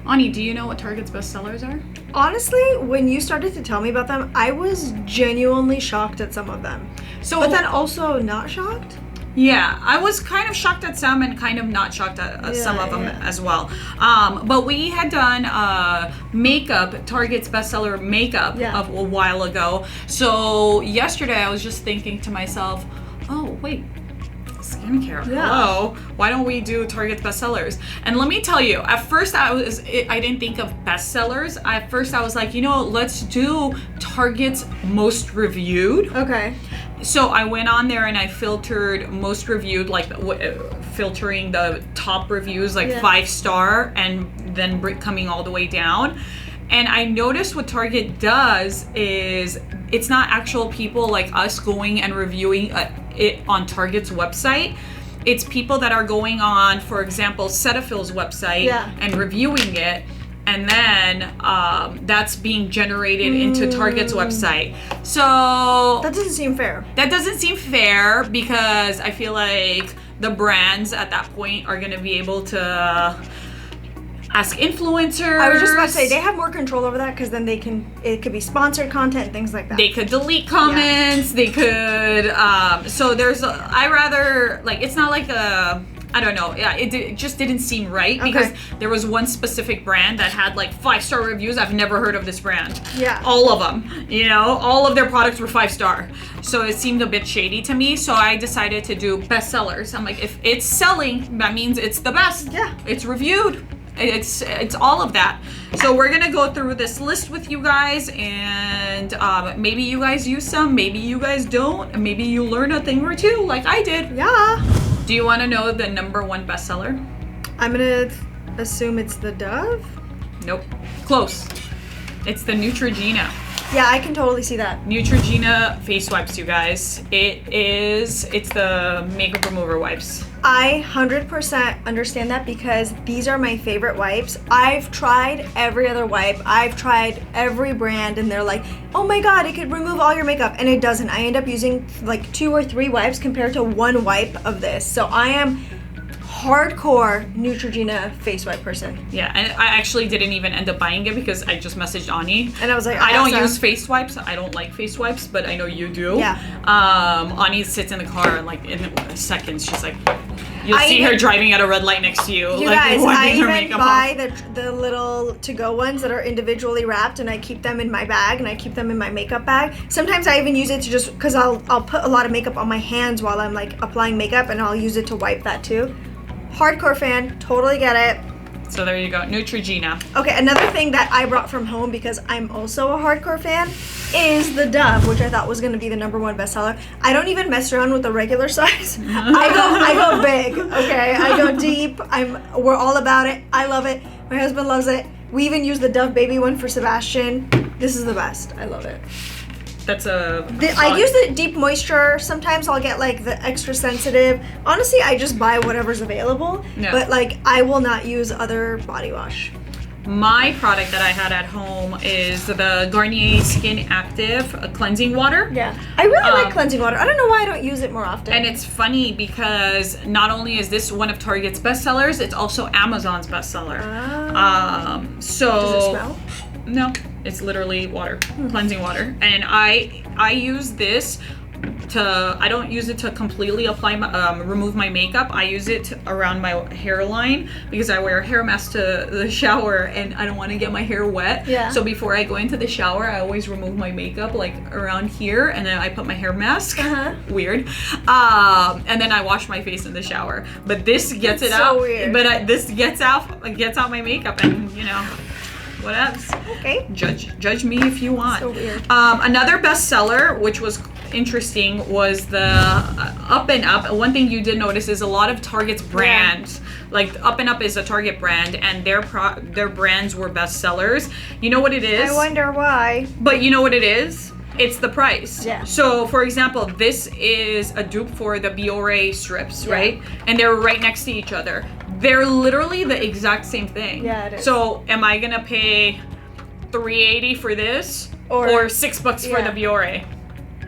Ani, do you know what Target's bestsellers are? Honestly, when you started to tell me about them, I was genuinely shocked at some of them. So, But then also not shocked? Yeah, I was kind of shocked at some and kind of not shocked at some of them as well. But we had done makeup, Target's bestseller makeup a while ago. So yesterday I was just thinking to myself, oh, wait. Skincare. Hello. Why don't we do Target's bestsellers? And let me tell you, at first I didn't think of bestsellers. At first I was like, you know, let's do Target's most reviewed. Okay. So I went on there and I filtered most reviewed, like filtering the top reviews, like 5-star, and then coming all the way down. And I noticed what Target does is it's not actual people like us going and reviewing it on Target's website. It's people that are going on, for example, CETAPHIL's website and reviewing it. And then that's being generated into Target's website. So that doesn't seem fair. That doesn't seem fair because I feel like the brands at that point are going to be able to ask influencers. I was just about to say, they have more control over that because then it could be sponsored content and things like that. They could delete comments. They could, so there's, I rather, like, it's not like I don't know. Yeah, it just didn't seem right because there was one specific brand that had like 5-star reviews. I've never heard of this brand. Yeah. All of them, you know, all of their products were 5-star. So it seemed a bit shady to me. So I decided to do bestsellers. I'm like, if it's selling, that means it's the best. Yeah. It's reviewed. It's all of that. So we're gonna go through this list with you guys, and maybe you guys use some, maybe you guys don't, and maybe you learn a thing or two like I did. Yeah. Do you want to know the #1 bestseller? I'm gonna assume it's the Dove. Nope. Close. It's the Neutrogena. Yeah, I can totally see that. Neutrogena face wipes, you guys. It's the makeup remover wipes. I 100% understand that because these are my favorite wipes. I've tried every other wipe. I've tried every brand and they're like, oh my god, it could remove all your makeup. And it doesn't. I end up using like 2 or 3 wipes compared to 1 wipe of this. So I am hardcore Neutrogena face wipe person. Yeah, and I actually didn't even end up buying it because I just messaged Ani. And I was like, I don't use face wipes. I don't like face wipes, but I know you do. Yeah. Ani sits in the car and like in seconds, she's like, you'll see her driving at a red light next to you. You like, guys, I even buy off. the little to-go ones that are individually wrapped, and I keep them in my bag, and I keep them in my makeup bag. Sometimes I even use it to just, because I'll put a lot of makeup on my hands while I'm like applying makeup, and I'll use it to wipe that too. Hardcore fan, totally get it. So there you go, Neutrogena. Okay, another thing that I brought from home because I'm also a hardcore fan is the Dove, which I thought was going to be the #1 bestseller. I don't even mess around with the regular size. I go big, okay? I go deep. We're all about it. I love it. My husband loves it. We even use the Dove baby one for Sebastian. This is the best. I love it. I use the deep moisture. Sometimes I'll get like the extra sensitive. Honestly, I just buy whatever's available. Yeah. But like, I will not use other body wash. My product that I had at home is the Garnier Skin Active Cleansing Water. Yeah, I really like cleansing water. I don't know why I don't use it more often. And it's funny because not only is this one of Target's bestsellers, it's also Amazon's bestseller. So does it smell? No, it's literally water, cleansing water. And I use this I don't use it to completely apply remove my makeup. I use it around my hairline because I wear a hair mask to the shower and I don't want to get my hair wet. Yeah. So before I go into the shower, I always remove my makeup like around here and then I put my hair mask. Weird. And then I wash my face in the shower. But this gets it out. Weird. But this gets out my makeup and you know. What else? Okay. Judge me if you want. So weird. Another bestseller, which was interesting, was the Up and Up. One thing you did notice is a lot of Target's brands, like Up and Up is a Target brand, and their brands were bestsellers. You know what it is? I wonder why. But you know what it is? It's the price. Yeah. So, for example, this is a dupe for the BORE strips, right? And they're right next to each other. They're literally the exact same thing. Yeah, it is. So, am I gonna pay $3.80 for this or $6 for the BORE?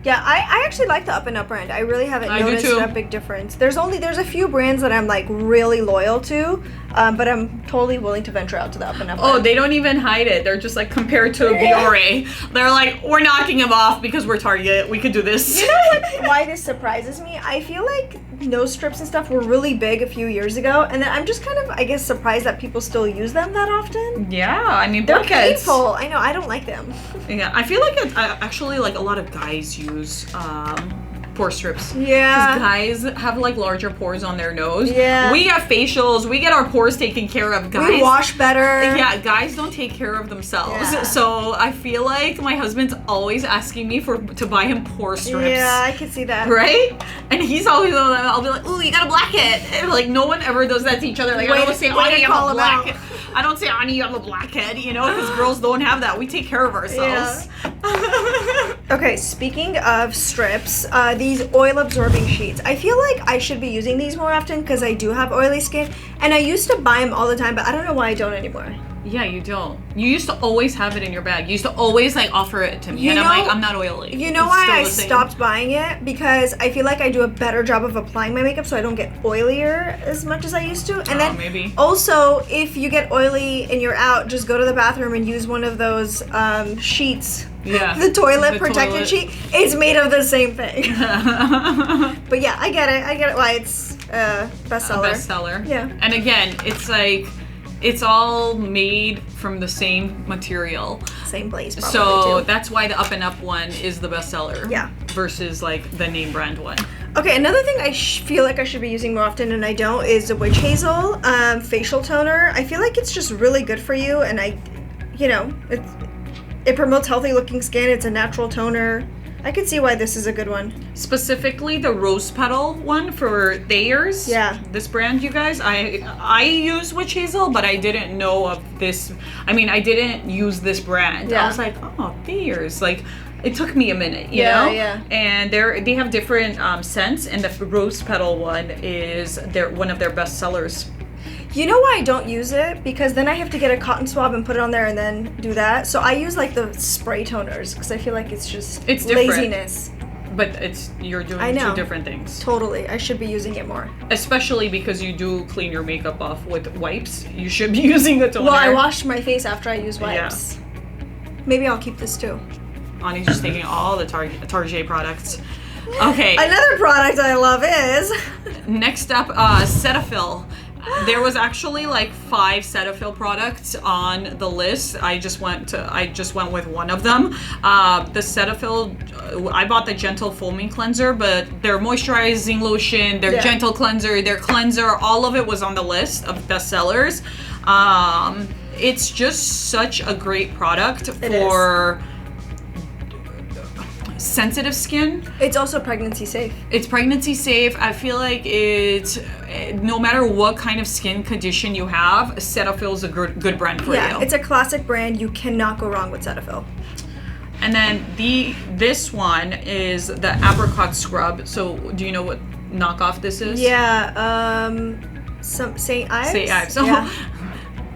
Yeah, I actually like the Up and Up brand. I really haven't noticed a big difference. There's a few brands that I'm like really loyal to. but I'm totally willing to venture out to the up and up. Oh, they don't even hide it. They're just like compared to BORE. They're like, we're knocking them off because we're Target. We could do this. You know why this surprises me? I feel like nose strips and stuff were really big a few years ago, and then I'm just kind of, I guess, surprised that people still use them that often. Yeah, I mean, they're painful. I know, I don't like them. Yeah, I feel like actually like a lot of guys use pore strips. Yeah. Guys have like larger pores on their nose. Yeah. We have facials. We get our pores taken care of. Guys, we wash better. Yeah, guys don't take care of themselves. Yeah. So I feel like my husband's always asking me to buy him pore strips. Yeah, I can see that. Right? And he's always, I'll be like, ooh, you got a blackhead. And like, no one ever does that to each other. Like, I don't say, Ani, you have a blackhead. I don't say, Ani, you have a blackhead, you know, because girls don't have that. We take care of ourselves. Yeah. Okay, speaking of strips, these oil absorbing sheets. I feel like I should be using these more often because I do have oily skin, and I used to buy them all the time, but I don't know why I don't anymore. Yeah, you don't. You used to always have it in your bag. You used to always like offer it to me, and I'm like, I'm not oily. You know why I stopped buying it? Because I feel like I do a better job of applying my makeup, so I don't get oilier as much as I used to. And then maybe. Also, if you get oily and you're out, just go to the bathroom and use one of those sheets. Yeah. The toilet protected sheet. It's made of the same thing. But yeah, I get it. I get it why it's bestseller. A bestseller. Yeah. And again, it's like, it's all made from the same material. Same place, probably, so too. That's why the Up and Up one is the bestseller. Yeah. Versus like the name brand one. Okay, another thing I feel like I should be using more often and I don't is the Witch Hazel facial toner. I feel like it's just really good for you, and it promotes healthy looking skin. It's a natural toner. I could see why this is a good one. Specifically the rose petal one for Thayer's. Yeah. This brand, you guys. I use Witch Hazel, but I didn't know of this. I mean, I didn't use this brand. Yeah. I was like, oh, Thayer's. Like, it took me a minute, you know? Yeah. And they have different scents, and the rose petal one is one of their best sellers. You know why I don't use it? Because then I have to get a cotton swab and put it on there and then do that. So I use like the spray toners because I feel like it's different. Laziness. But you're doing two different things. Totally. I should be using it more. Especially because you do clean your makeup off with wipes. You should be using the toner. Well, I washed my face after I use wipes. Yeah. Maybe I'll keep this too. Ani's just taking all the Target products. Okay. Another product I love is... Next up, CETAPHIL. There was actually like 5 CETAPHIL products on the list. I just went with one of them. The CETAPHIL, I bought the Gentle Foaming Cleanser, but their moisturizing lotion, their gentle cleanser, their cleanser, all of it was on the list of bestsellers. It's just such a great product for sensitive skin. It's also pregnancy safe. It's pregnancy safe. I feel like it's, no matter what kind of skin condition you have, CETAPHIL is a good brand for you. Yeah, it's a classic brand. You cannot go wrong with CETAPHIL. And then this one is the Apricot Scrub. So do you know what knockoff this is? Yeah, some St. Ives? St. Ives. So, yeah.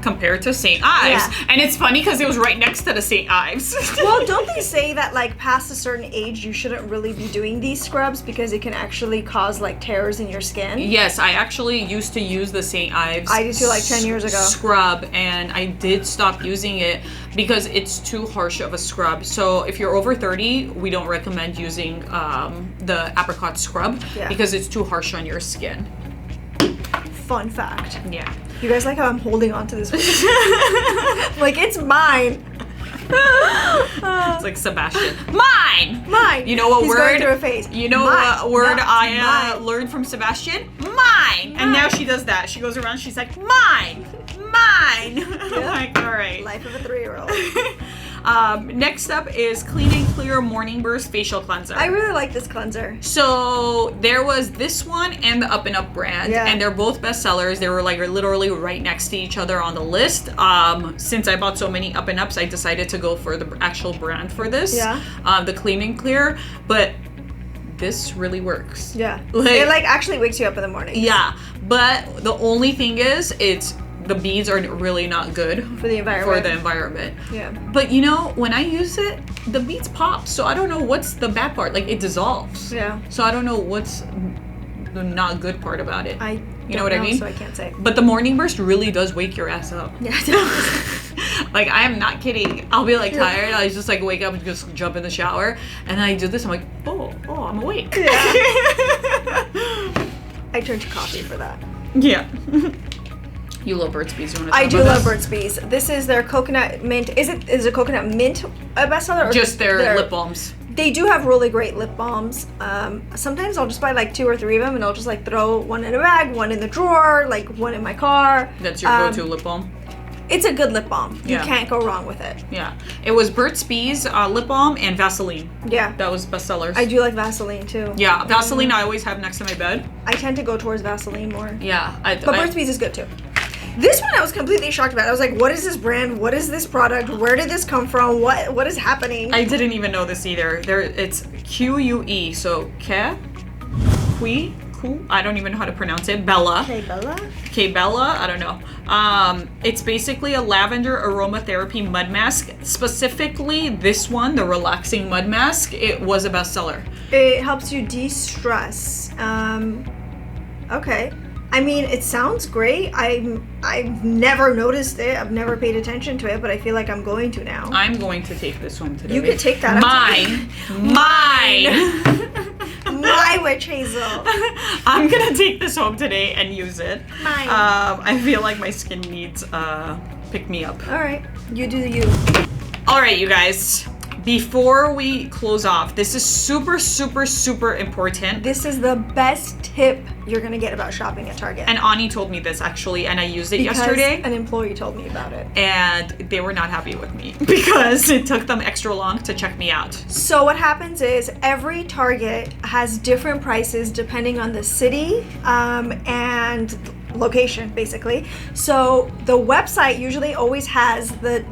Compared to St. Ives. Yeah. And it's funny because it was right next to the St. Ives. Well, don't they say that like past a certain age you shouldn't really be doing these scrubs because it can actually cause like tears in your skin? Yes, I actually used to use the St. Ives. I used to like 10 years ago. Scrub, and I did stop using it because it's too harsh of a scrub. So if you're over 30, we don't recommend using the Apricot Scrub because it's too harsh on your skin. Fun fact. Yeah. You guys like how I'm holding on to this? Like, it's mine. It's like Sebastian. Mine! Mine! You know what He's word? going through a phase. You know what word I learned from Sebastian? Mine! And now she does that. She goes around, she's like, mine! Mine! I'm like, all right. Life of a 3-year-old. Next up is Clean and Clear Morning Burst Facial Cleanser. I really like this cleanser. So there was this one and the Up and Up brand, and they're both bestsellers. They were like literally right next to each other on the list. Since I bought so many Up and Ups, I decided to go for the actual brand for this. Yeah. The Clean and Clear, but this really works. Yeah. It like actually wakes you up in the morning. Yeah, but the only thing is, the beads are really not good for the environment. Yeah. But you know, when I use it, the beads pop. So I don't know what's the bad part. Like, it dissolves. Yeah. So I don't know what's the not good part about it. I You know what I mean? So I can't say. But the morning burst really does wake your ass up. Yeah. Like, I am not kidding. I'll be like tired. I just like wake up and just jump in the shower, and then I do this. I'm like, oh, I'm awake. Yeah. I turn to coffee for that. Yeah. You love Burt's Bees. You want to talk I do about love this? Burt's Bees. This is their coconut mint. Is it coconut mint a bestseller? Or Just their lip balms. They do have really great lip balms. Sometimes I'll just buy like 2 or 3 of them, and I'll just like throw one in a bag, one in the drawer, like one in my car. That's your go-to lip balm? It's a good lip balm. You Yeah. can't go wrong with it. Yeah. It was Burt's Bees lip balm and Vaseline. Yeah. That was bestsellers. I do like Vaseline too. Yeah, Vaseline I always have next to my bed. I tend to go towards Vaseline more. Yeah. But Burt's Bees is good too. This one I was completely shocked about. I was like, what is this brand? What is this product? Where did this come from? What is happening? I didn't even know this either. It's QUE, so I don't even know how to pronounce it. Bella. Okay, Bella? Bella, I don't know. It's basically a lavender aromatherapy mud mask. Specifically, this one, the relaxing mud mask, it was a bestseller. It helps you de-stress. Okay. I mean, it sounds great. I've never noticed it. I've never paid attention to it, but I feel like I'm going to now. I'm going to take this home today. You could take that. Mine. My witch hazel. I'm gonna take this home today and use it. Mine. I feel like my skin needs pick me up. All right, you do you. All right, you guys. Before we close off, this is super, super, super important. This is the best tip you're gonna get about shopping at Target. And Ani told me this actually, and I used it because yesterday. an employee told me about it. And they were not happy with me because it took them extra long to check me out. So what happens is every Target has different prices depending on the city and location, basically. So the website usually always has the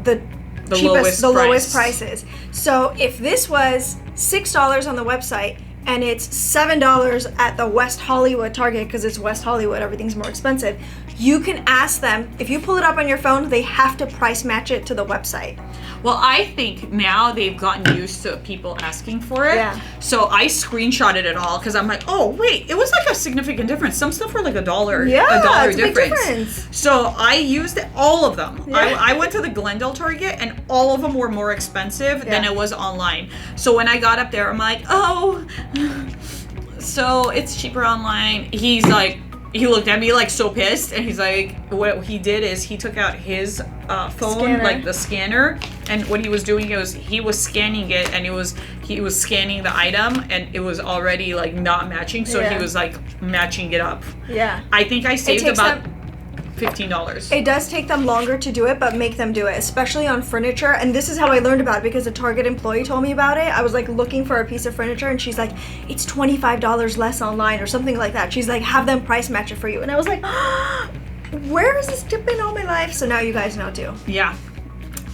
cheapest, lowest prices. So if this was $6 on the website and it's $7 at the West Hollywood Target, because it's West Hollywood, everything's more expensive, you can ask them, if you pull it up on your phone, they have to price match it to the website. Well, I think now they've gotten used to people asking for it. Yeah. So I screenshotted it all because I'm like, oh wait, it was like a significant difference. Some stuff were like $1. Yeah, $1 it's a big difference. So I used all of them. Yeah. I went to the Glendale Target and all of them were more expensive than it was online. So when I got up there, I'm like, oh, so it's cheaper online. He's like, he looked at me like so pissed, and he's like, what he did is he took out his phone, Scanner. like the scanner, and what he was doing is he was scanning it, and he was scanning the item, and it was already like not matching, so he was like matching it up. Yeah. I think I saved about $15. It does take them longer to do it, but make them do it, especially on furniture. And this is how I learned about it, because a Target employee told me about it. I was like looking for a piece of furniture, and she's like, it's $25 less online or something like that. She's like, have them price match it for you. And I was like, where has this tip been all my life? So now you guys know too. Yeah.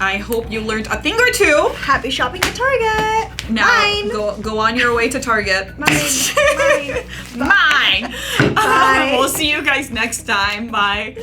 I hope you learned a thing or two. Happy shopping at Target. Now Mine. go on your way to Target. Mine. Mine. Bye. We'll see you guys next time. Bye.